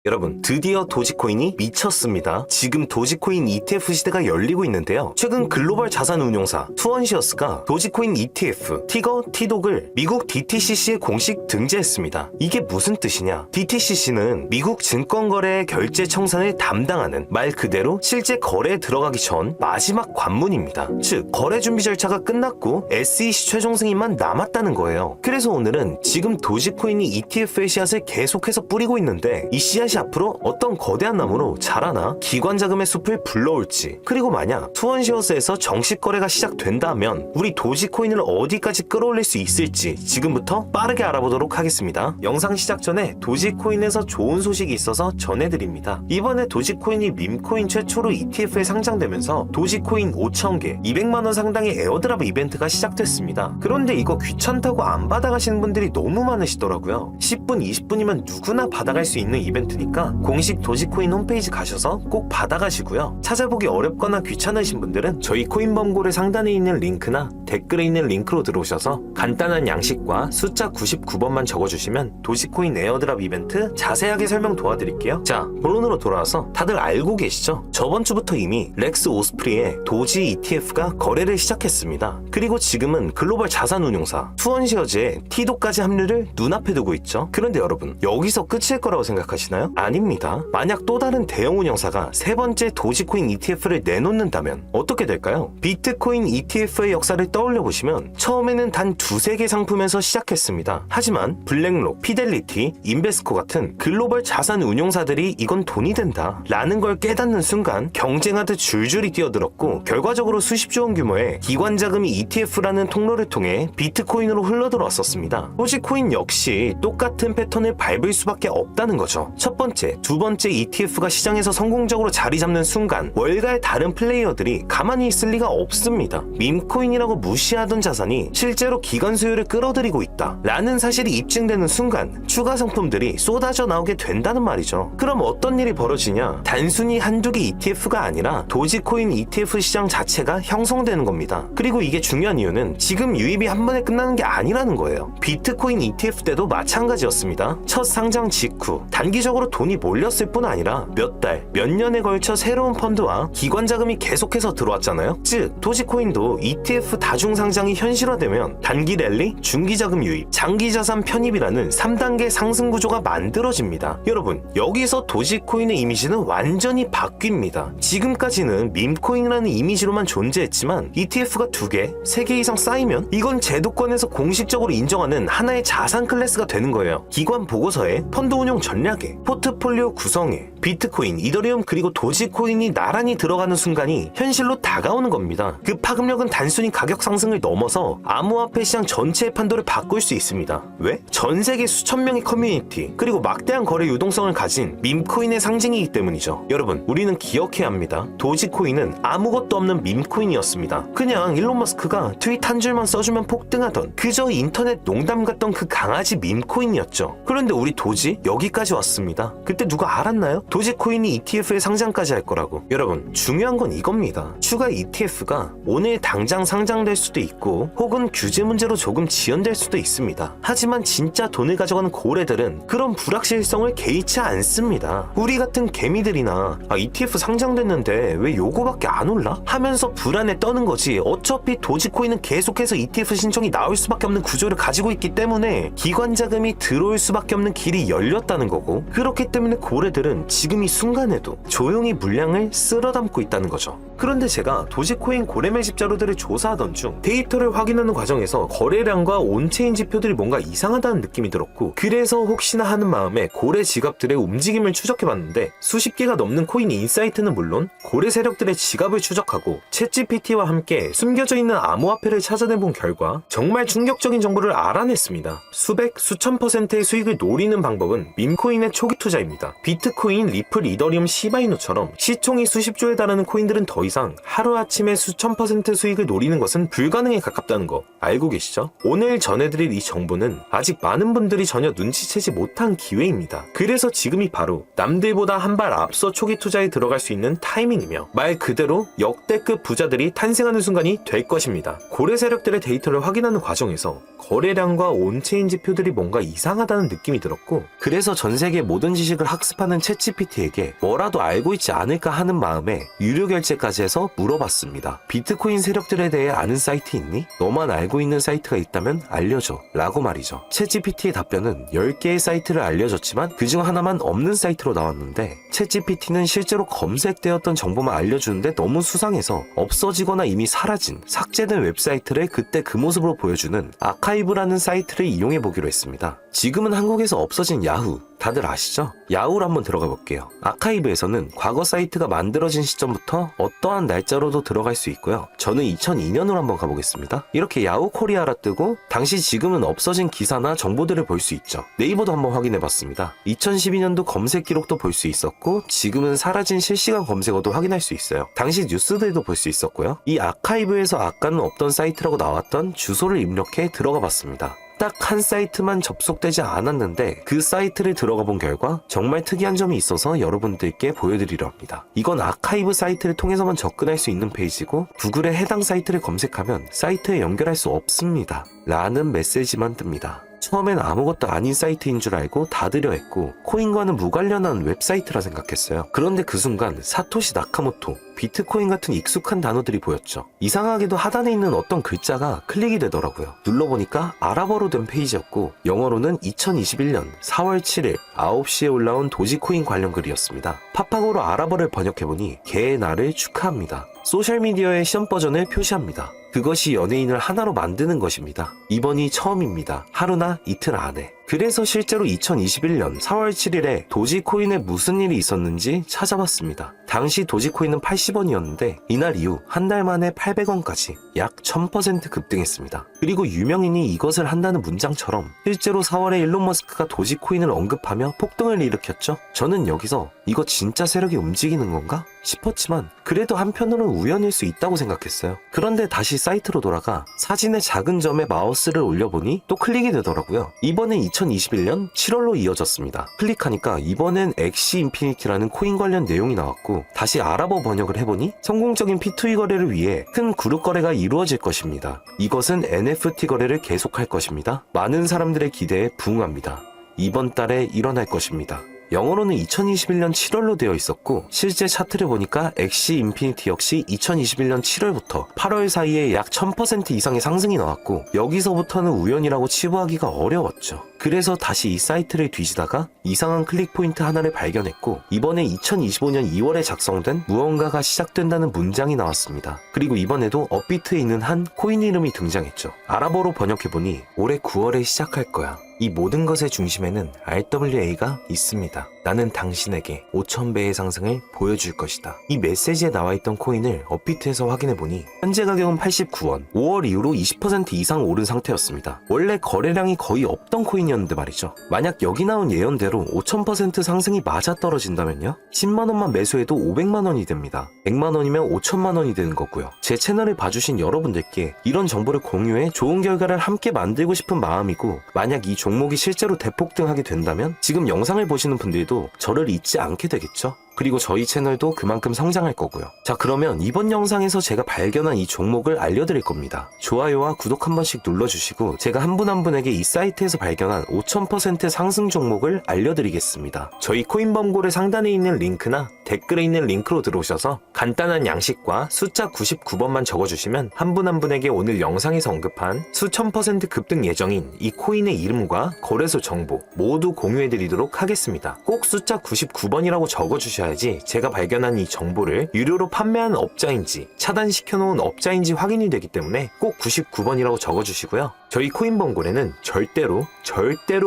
여러분, 드디어 도지코인이 미쳤습니다. 지금 도지코인 ETF 시대가 열리고 있는데요. 최근 글로벌 자산 운용사 투원시어스가 도지코인 ETF 티거 TDOG을 미국 DTCC에 공식 등재했습니다. 이게 무슨 뜻이냐? DTCC는 미국 증권거래 결제 청산을 담당하는 말 그대로 실제 거래에 들어가기 전 마지막 관문입니다. 즉, 거래 준비 절차가 끝났고 SEC 최종 승인만 남았다는 거예요. 그래서 오늘은 지금 도지코인이 ETF의 씨앗을 계속해서 뿌리고 있는데 이 씨앗이 앞으로 어떤 거대한 나무로 자라나 기관 자금의 숲을 불러올지, 그리고 만약 투원시어스에서 정식 거래가 시작된다면 우리 도지코인을 어디까지 끌어올릴 수 있을지 지금부터 빠르게 알아보도록 하겠습니다. 영상 시작 전에 도지코인에서 좋은 소식이 있어서 전해드립니다. 이번에 도지코인이 밈코인 최초로 ETF에 상장되면서 도지코인 5,000개 200만원 상당의 에어드랍 이벤트가 시작됐습니다. 그런데 이거 귀찮다고 안 받아가시는 분들이 너무 많으시더라고요. 10분 20분이면 누구나 받아갈 수 있는 이벤트니까 공식 도지코인 홈페이지 가셔서 꼭 받아가시고요. 찾아보기 어렵거나 귀찮으신 분들은 저희 코인범고래 상단에 있는 링크나 댓글에 있는 링크로 들어오셔서 간단한 양식과 숫자 99번만 적어주시면 도지코인 에어드랍 이벤트 자세하게 설명 도와드릴게요. 자, 본론으로 돌아와서 다들 알고 계시죠? 저번 주부터 이미 렉스 오스프리의 도지 ETF가 거래를 시작했습니다. 그리고 지금은 글로벌 자산 운용사 투원시어즈의 TDOG까지 합류를 눈앞에 두고 있죠. 그런데 여러분, 여기서 끝일 거라고 생각하시나요? 아닙니다. 만약 또 다른 대형 운영사가 세 번째 도지코인 ETF를 내놓는다면 어떻게 될까요? 비트코인 ETF의 역사를 떠올려 보시면 처음에는 단 두세 개 상품에서 시작했습니다. 하지만 블랙록, 피델리티, 인베스코 같은 글로벌 자산 운용사들이 이건 돈이 된다 라는 걸 깨닫는 순간 경쟁하듯 줄줄이 뛰어들었고, 결과적으로 수십조 원 규모의 기관 자금이 ETF라는 통로를 통해 비트코인으로 흘러들어왔었습니다. 도지코인 역시 똑같은 패턴을 밟을 수밖에 없다는 거죠. 첫 번째, 두 번째 ETF가 시장에서 성공적으로 자리 잡는 순간 월가의 다른 플레이어들이 가만히 있을 리가 없습니다. 밈코인이라고 무시하던 자산이 실제로 기관 수요를 끌어들이고 있다 라는 사실이 입증되는 순간 추가 상품들이 쏟아져 나오게 된다는 말이죠. 그럼 어떤 일이 벌어지냐? 단순히 한두 개 ETF가 아니라 도지코인 ETF 시장 자체가 형성되는 겁니다. 그리고 이게 중요한 이유는 지금 유입이 한 번에 끝나는 게 아니라는 거예요. 비트코인 ETF 때도 마찬가지였습니다. 첫 상장 직후 단기적으로 돈이 몰렸을 뿐 아니라 몇 달, 몇 년에 걸쳐 새로운 펀드와 기관 자금이 계속해서 들어왔잖아요. 즉, 도지코인도 ETF 다중 상장이 현실화되면 단기 랠리, 중기 자금 유입, 장기 자산 편입이라는 3단계 상승 구조가 만들어집니다. 여러분, 여기서 도지코인의 이미지는 완전히 바뀝니다. 지금까지는 밈코인이라는 이미지로만 존재했지만 ETF가 2개, 3개 이상 쌓이면 이건 제도권에서 공식적으로 인정하는 하나의 자산 클래스가 되는 거예요. 기관 보고서에, 펀드 운용 전략에, 포트폴리오 구성에 비트코인, 이더리움 그리고 도지코인이 나란히 들어가는 순간이 현실로 다가오는 겁니다. 그 파급력은 단순히 가격 상승을 넘어서 암호화폐 시장 전체의 판도를 바꿀 수 있습니다. 왜? 전 세계 수천 명의 커뮤니티 그리고 막대한 거래 유동성을 가진 밈코인의 상징이기 때문이죠. 여러분, 우리는 기억해야 합니다. 도지코인은 아무것도 없는 밈코인이었습니다. 그냥 일론 머스크가 트윗 한 줄만 써주면 폭등하던 그저 인터넷 농담 같던 그 강아지 밈코인이었죠. 그런데 우리 도지 여기까지 왔습니다. 그때 누가 알았나요? 도지코인이 ETF에 상장까지 할 거라고. 여러분, 중요한 건 이겁니다. 추가 ETF가 오늘 당장 상장될 수도 있고 혹은 규제 문제로 조금 지연될 수도 있습니다. 하지만 진짜 돈을 가져가는 고래들은 그런 불확실성을 개의치 않습니다. 우리 같은 개미들이나 ETF 상장됐는데 왜 요거밖에 안 올라? 하면서 불안에 떠는 거지. 어차피 도지코인은 계속해서 ETF 신청이 나올 수밖에 없는 구조를 가지고 있기 때문에 기관 자금이 들어올 수밖에 없는 길이 열렸다는 거고, 그렇기 때문에 고래들은 지금 이 순간에도 조용히 물량을 쓸어 담고 있다는 거죠. 그런데 제가 도지코인 고래 매집 자료들을 조사하던 중 데이터를 확인하는 과정에서 거래량과 온체인 지표들이 뭔가 이상하다는 느낌이 들었고, 그래서 혹시나 하는 마음에 고래 지갑들의 움직임을 추적해봤는데 수십 개가 넘는 코인 인사이트는 물론 고래 세력들의 지갑을 추적하고 챗GPT와 함께 숨겨져 있는 암호화폐를 찾아내본 결과 정말 충격적인 정보를 알아냈습니다. 수백, 수천 %의 수익을 노리는 방법은 밈코인의 초기 투자입니다. 비트코인, 리플, 이더리움, 시바이누처럼 시총이 수십조에 달하는 코인들은 더 이상 하루아침에 수천 % 수익을 노리는 것은 불가능에 가깝다는 거 알고 계시죠? 오늘 전해드릴 이 정보는 아직 많은 분들이 전혀 눈치채지 못한 기회입니다. 그래서 지금이 바로 남들보다 한 발 앞서 초기 투자에 들어갈 수 있는 타이밍이며 말 그대로 역대급 부자들이 탄생하는 순간이 될 것입니다. 고래 세력들의 데이터를 확인하는 과정에서 거래량과 온체인 지표들이 뭔가 이상하다는 느낌이 들었고, 그래서 전 세계 모든 모든 지식을 학습하는 챗GPT에게 뭐라도 알고 있지 않을까 하는 마음에 유료 결제까지 해서 물어봤습니다. 비트코인 세력들에 대해 아는 사이트 있니? 너만 알고 있는 사이트가 있다면 알려줘 라고 말이죠. 챗GPT의 답변은 10개의 사이트를 알려줬지만 그중 하나만 없는 사이트로 나왔는데 챗GPT는 실제로 검색되었던 정보만 알려주는데 너무 수상해서 없어지거나 이미 사라진 삭제된 웹사이트를 그때 그 모습으로 보여주는 아카이브라는 사이트를 이용해 보기로 했습니다. 지금은 한국에서 없어진 야후 다들 아시죠? 야후로 한번 들어가 볼게요. 아카이브에서는 과거 사이트가 만들어진 시점부터 어떠한 날짜로도 들어갈 수 있고요. 저는 2002년으로 한번 가보겠습니다. 이렇게 야후 코리아라 뜨고 당시 지금은 없어진 기사나 정보들을 볼 수 있죠. 네이버도 한번 확인해 봤습니다. 2012년도 검색 기록도 볼 수 있었고 지금은 사라진 실시간 검색어도 확인할 수 있어요. 당시 뉴스들도 볼 수 있었고요. 이 아카이브에서 아까는 없던 사이트라고 나왔던 주소를 입력해 들어가 봤습니다. 딱 한 사이트만 접속되지 않았는데 그 사이트를 들어가 본 결과 정말 특이한 점이 있어서 여러분들께 보여드리려 합니다. 이건 아카이브 사이트를 통해서만 접근할 수 있는 페이지고 구글에 해당 사이트를 검색하면 사이트에 연결할 수 없습니다. 라는 메시지만 뜹니다. 처음엔 아무것도 아닌 사이트인 줄 알고 닫으려 했고 코인과는 무관련한 웹사이트라 생각했어요. 그런데 그 순간 사토시 나카모토, 비트코인 같은 익숙한 단어들이 보였죠. 이상하게도 하단에 있는 어떤 글자가 클릭이 되더라고요. 눌러보니까 아랍어로 된 페이지였고 영어로는 2021년 4월 7일 9시에 올라온 도지코인 관련 글이었습니다. 팝하고로 아랍어를 번역해보니 개의 날을 축하합니다. 소셜미디어의 시험 버전을 표시합니다. 그것이 연예인을 하나로 만드는 것입니다. 이번이 처음입니다. 하루나 이틀 안에. 그래서 실제로 2021년 4월 7일에 도지코인에 무슨 일이 있었는지 찾아봤습니다. 당시 도지코인은 80원이었는데 이날 이후 한 달 만에 800원까지 약 1000% 급등했습니다. 그리고 유명인이 이것을 한다는 문장처럼 실제로 4월에 일론 머스크가 도지코인을 언급하며 폭등을 일으켰죠. 저는 여기서 이거 진짜 세력이 움직이는 건가? 싶었지만 그래도 한편으로는 우연일 수 있다고 생각했어요. 그런데 다시 사이트로 돌아가 사진의 작은 점에 마우스를 올려보니 또 클릭이 되더라고요. 이번엔 2021년 7월로 이어졌습니다. 클릭하니까 이번엔 엑시 인피니티라는 코인 관련 내용이 나왔고 다시 아랍어 번역을 해보니 성공적인 P2E 거래를 위해 큰 그룹 거래가 이루어질 것입니다. 이것은 NFT 거래를 계속할 것입니다. 많은 사람들의 기대에 부응합니다. 이번 달에 일어날 것입니다. 영어로는 2021년 7월로 되어 있었고 실제 차트를 보니까 엑시 인피니티 역시 2021년 7월부터 8월 사이에 약 1000% 이상의 상승이 나왔고 여기서부터는 우연이라고 치부하기가 어려웠죠. 그래서 다시 이 사이트를 뒤지다가 이상한 클릭 포인트 하나를 발견했고 이번에 2025년 2월에 작성된 무언가가 시작된다는 문장이 나왔습니다. 그리고 이번에도 업비트에 있는 한 코인 이름이 등장했죠. 아랍어로 번역해보니 올해 9월에 시작할 거야. 이 모든 것의 중심에는 RWA가 있습니다. 나는 당신에게 5000배의 상승을 보여줄 것이다. 이 메시지에 나와있던 코인을 업비트에서 확인해보니 현재 가격은 89원, 5월 이후로 20% 이상 오른 상태였습니다. 원래 거래량이 거의 없던 코인이었는데 말이죠. 만약 여기 나온 예언대로 5000% 상승이 맞아떨어진다면요? 10만원만 매수해도 500만원이 됩니다. 100만원이면 5천만원이 되는 거고요. 제 채널을 봐주신 여러분들께 이런 정보를 공유해 좋은 결과를 함께 만들고 싶은 마음이고 만약 이 종목이 실제로 대폭등하게 된다면 지금 영상을 보시는 분들도 저를 잊지 않게 되겠죠? 그리고 저희 채널도 그만큼 성장할 거고요. 자, 그러면 이번 영상에서 제가 발견한 이 종목을 알려드릴 겁니다. 좋아요와 구독 한 번씩 눌러주시고 제가 한 분 한 분에게 이 사이트에서 발견한 5000% 상승 종목을 알려드리겠습니다. 저희 코인범고래 상단에 있는 링크나 댓글에 있는 링크로 들어오셔서 간단한 양식과 숫자 99번만 적어주시면 한 분 한 분에게 오늘 영상에서 언급한 수천 % 급등 예정인 이 코인의 이름과 거래소 정보 모두 공유해드리도록 하겠습니다. 꼭 숫자 99번이라고 적어주셔야 제가 발견한 이 정보를 유료로 판매하는 업자인지 차단시켜놓은 업자인지 확인이 되기 때문에 꼭 99번이라고 적어주시고요. 저희 코인범고래는 절대로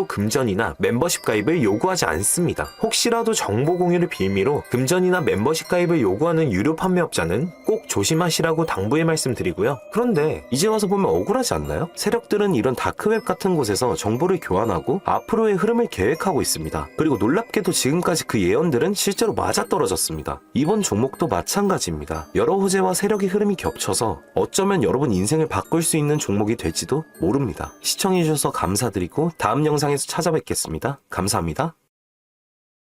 금전이나 멤버십 가입을 요구하지 않습니다. 혹시라도 정보 공유를 빌미로 금전이나 멤버십 가입을 요구하는 유료 판매업자는 꼭 조심하시라고 당부의 말씀드리고요. 그런데 이제 와서 보면 억울하지 않나요? 세력들은 이런 다크웹 같은 곳에서 정보를 교환하고 앞으로의 흐름을 계획하고 있습니다. 그리고 놀랍게도 지금까지 그 예언들은 실제로 맞아떨어졌습니다. 이번 종목도 마찬가지입니다. 여러 호재와 세력의 흐름이 겹쳐서 어쩌면 여러분 인생을 바꿀 수 있는 종목이 될지도 모릅니다. 시청해주셔서 감사드리고 다음 영상에서 찾아뵙겠습니다. 감사합니다.